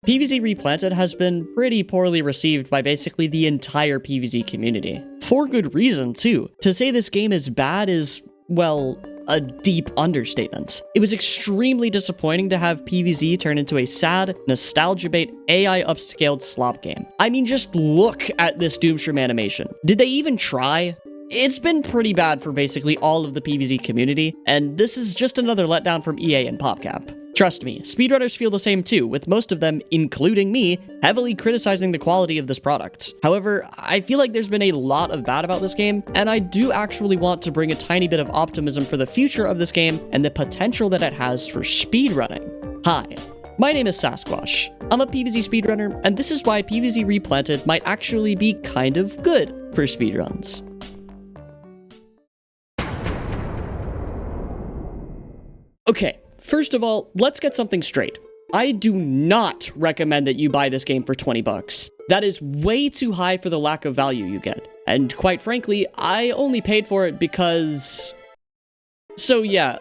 PvZ Replanted has been pretty poorly received by basically the entire PvZ community. For good reason, too. To say this game is bad is, well, a deep understatement. It was extremely disappointing to have PvZ turn into a sad, nostalgia bait, AI upscaled slop game. I mean, just look at this Doomstream animation. Did they even try? It's been pretty bad for basically all of the PvZ community, and this is just another letdown from EA and PopCap. Trust me, speedrunners feel the same too, with most of them, including me, heavily criticizing the quality of this product. However, I feel like there's been a lot of bad about this game, and I do actually want to bring a tiny bit of optimism for the future of this game and the potential that it has for speedrunning. Hi, my name is Sasquatch. I'm a PvZ speedrunner, and this is why PvZ Replanted might actually be kind of good for speedruns. Okay, first of all, let's get something straight. I do not recommend that you buy this game for 20 bucks. That is way too high for the lack of value you get. And quite frankly, I only paid for it because... So yeah,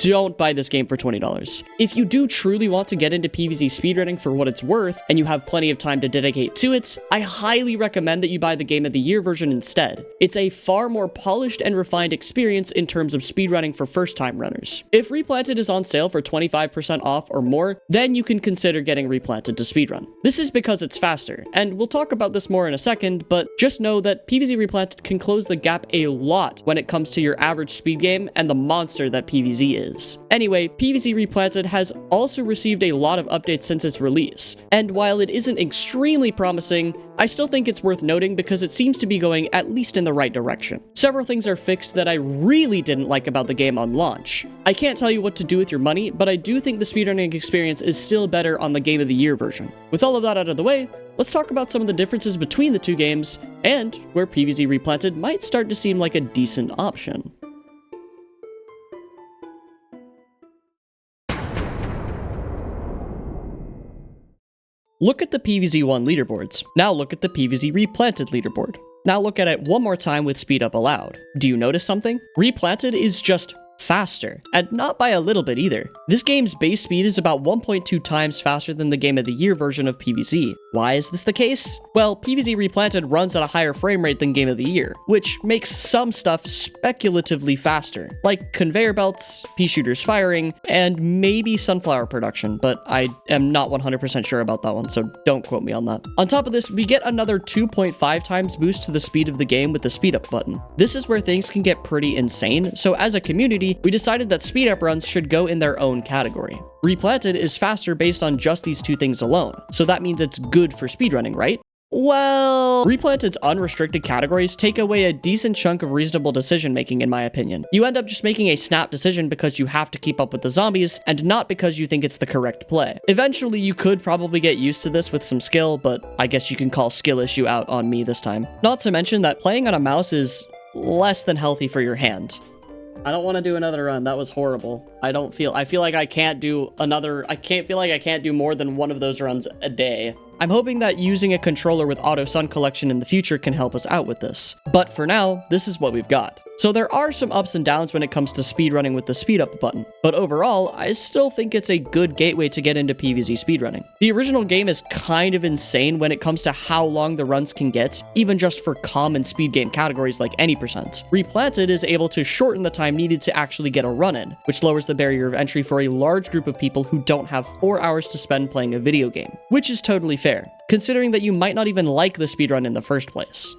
don't buy this game for $20. If you do truly want to get into PvZ speedrunning for what it's worth, and you have plenty of time to dedicate to it, I highly recommend that you buy the Game of the Year version instead. It's a far more polished and refined experience in terms of speedrunning for first-time runners. If Replanted is on sale for 25% off or more, then you can consider getting Replanted to speedrun. This is because it's faster, and we'll talk about this more in a second, but just know that PvZ Replanted can close the gap a lot when it comes to your average speed game and the monster that PvZ is. Anyway, PvZ Replanted has also received a lot of updates since its release, and while it isn't extremely promising, I still think it's worth noting because it seems to be going at least in the right direction. Several things are fixed that I really didn't like about the game on launch. I can't tell you what to do with your money, but I do think the speedrunning experience is still better on the Game of the Year version. With all of that out of the way, let's talk about some of the differences between the two games, and where PvZ Replanted might start to seem like a decent option. Look at the PvZ1 leaderboards. Now look at the PvZ Replanted leaderboard. Now look at it one more time with speed up allowed. Do you notice something? Replanted is just faster, and not by a little bit either. This game's base speed is about 1.2 times faster than the Game of the Year version of PvZ. Why is this the case? Well, PvZ Replanted runs at a higher frame rate than Game of the Year, which makes some stuff speculatively faster, like conveyor belts, pea shooters firing, and maybe sunflower production, but I am not 100% sure about that one, so don't quote me on that. On top of this, we get another 2.5 times boost to the speed of the game with the speed up button. This is where things can get pretty insane, so as a community, we decided that speed up runs should go in their own category. Replanted is faster based on just these two things alone, so that means it's good for speedrunning, right? Well, Replanted's unrestricted categories take away a decent chunk of reasonable decision-making in my opinion. You end up just making a snap decision because you have to keep up with the zombies, and not because you think it's the correct play. Eventually, you could probably get used to this with some skill, but I guess you can call skill issue out on me this time. Not to mention that playing on a mouse is less than healthy for your hand. I don't want to do another run. That was horrible. I feel like I can't do more than one of those runs a day. I'm hoping that using a controller with auto sun collection in the future can help us out with this. But for now, this is what we've got. So there are some ups and downs when it comes to speedrunning with the speed up button, but overall, I still think it's a good gateway to get into PvZ speedrunning. The original game is kind of insane when it comes to how long the runs can get, even just for common speed game categories like any percent. Replanted is able to shorten the time needed to actually get a run in, which lowers the barrier of entry for a large group of people who don't have 4 hours to spend playing a video game, which is totally fair, considering that you might not even like the speedrun in the first place.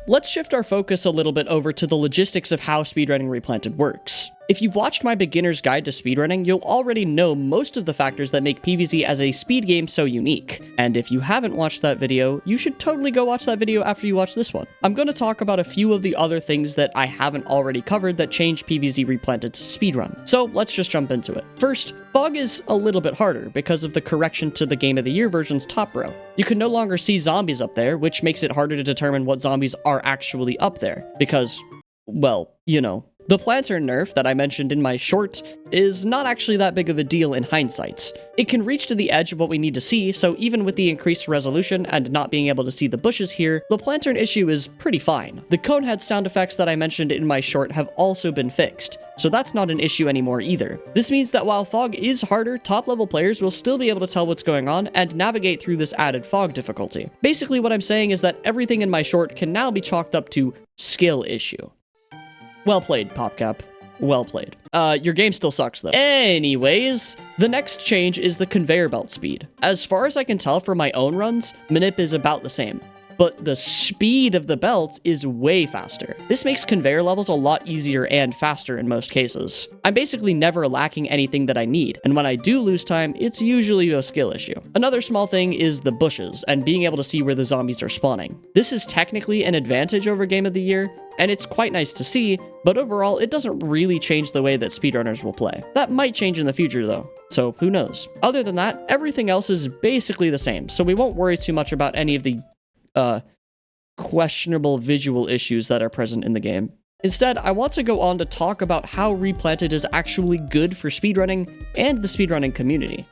Let's shift our focus a little bit over to the logistics of how speedrunning Replanted works. If you've watched my beginner's guide to speedrunning, you'll already know most of the factors that make PvZ as a speed game so unique. And if you haven't watched that video, you should totally go watch that video after you watch this one. I'm going to talk about a few of the other things that I haven't already covered that change PvZ Replanted to speedrun. So let's just jump into it. First, fog is a little bit harder because of the correction to the Game of the Year version's top row. You can no longer see zombies up there, which makes it harder to determine what zombies are actually up there, because, well, you know. The planter nerf that I mentioned in my short is not actually that big of a deal in hindsight. It can reach to the edge of what we need to see, so even with the increased resolution and not being able to see the bushes here, the planter issue is pretty fine. The conehead sound effects that I mentioned in my short have also been fixed, so that's not an issue anymore either. This means that while fog is harder, top-level players will still be able to tell what's going on and navigate through this added fog difficulty. Basically what I'm saying is that everything in my short can now be chalked up to skill issue. Well played, PopCap. Well played. Your game still sucks though. Anyways, the next change is the conveyor belt speed. As far as I can tell from my own runs, manip is about the same, but the speed of the belts is way faster. This makes conveyor levels a lot easier and faster in most cases. I'm basically never lacking anything that I need, and when I do lose time, it's usually a skill issue. Another small thing is the bushes, and being able to see where the zombies are spawning. This is technically an advantage over Game of the Year, and it's quite nice to see, but overall, it doesn't really change the way that speedrunners will play. That might change in the future though, so who knows. Other than that, everything else is basically the same, so we won't worry too much about any of the questionable visual issues that are present in the game. Instead, I want to go on to talk about how Replanted is actually good for speedrunning and the speedrunning community.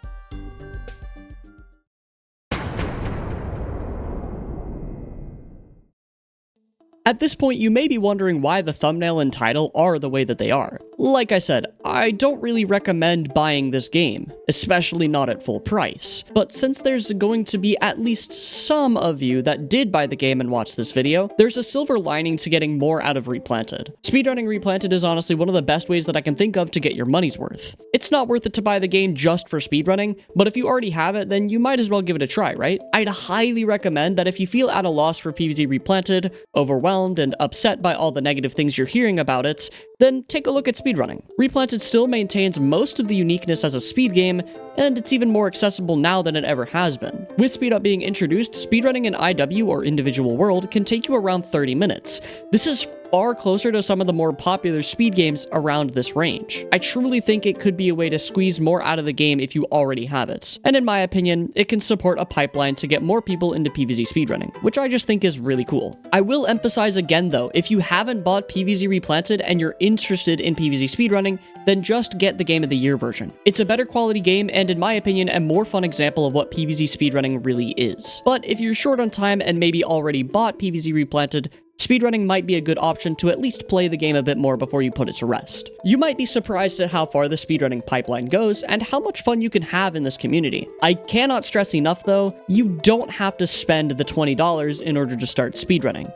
At this point, you may be wondering why the thumbnail and title are the way that they are. Like I said, I don't really recommend buying this game, especially not at full price. But since there's going to be at least some of you that did buy the game and watch this video, there's a silver lining to getting more out of Replanted. Speedrunning Replanted is honestly one of the best ways that I can think of to get your money's worth. It's not worth it to buy the game just for speedrunning, but if you already have it, then you might as well give it a try, right? I'd highly recommend that if you feel at a loss for PvZ Replanted, overwhelmed, and upset by all the negative things you're hearing about it, then take a look at speedrunning. Replanted still maintains most of the uniqueness as a speed game, and it's even more accessible now than it ever has been. With speed up being introduced, speedrunning in IW or individual world can take you around 30 minutes. This is far closer to some of the more popular speed games around this range. I truly think it could be a way to squeeze more out of the game if you already have it. And in my opinion, it can support a pipeline to get more people into PvZ speedrunning, which I just think is really cool. I will emphasize again though, if you haven't bought PvZ Replanted and you're interested in PvZ speedrunning, then just get the Game of the Year version. It's a better quality game and in my opinion, a more fun example of what PvZ speedrunning really is. But if you're short on time and maybe already bought PvZ Replanted, speedrunning might be a good option to at least play the game a bit more before you put it to rest. You might be surprised at how far the speedrunning pipeline goes and how much fun you can have in this community. I cannot stress enough though, you don't have to spend the $20 in order to start speedrunning.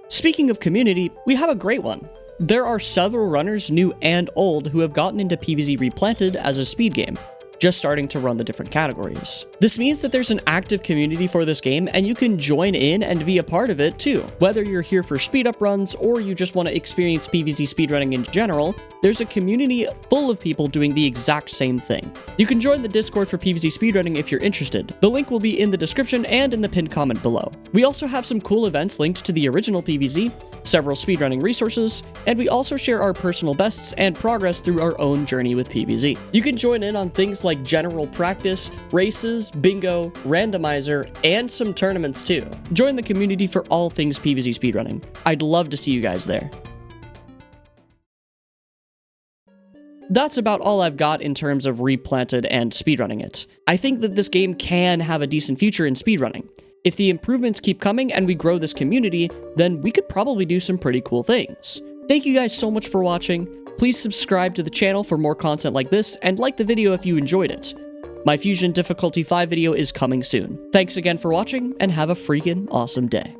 Speaking of community, we have a great one. There are several runners, new and old, who have gotten into PvZ Replanted as a speed game, just starting to run the different categories. This means that there's an active community for this game and you can join in and be a part of it too. Whether you're here for speed up runs or you just want to experience PvZ speedrunning in general, there's a community full of people doing the exact same thing. You can join the Discord for PvZ speedrunning if you're interested. The link will be in the description and in the pinned comment below. We also have some cool events linked to the original PvZ, several speedrunning resources, and we also share our personal bests and progress through our own journey with PvZ. You can join in on things like general practice, races, bingo, randomizer, and some tournaments too. Join the community for all things PvZ speedrunning. I'd love to see you guys there. That's about all I've got in terms of Replanted and speedrunning it. I think that this game can have a decent future in speedrunning. If the improvements keep coming and we grow this community, then we could probably do some pretty cool things. Thank you guys so much for watching. Please subscribe to the channel for more content like this, and like the video if you enjoyed it. My Fusion Difficulty 5 video is coming soon. Thanks again for watching, and have a freaking awesome day.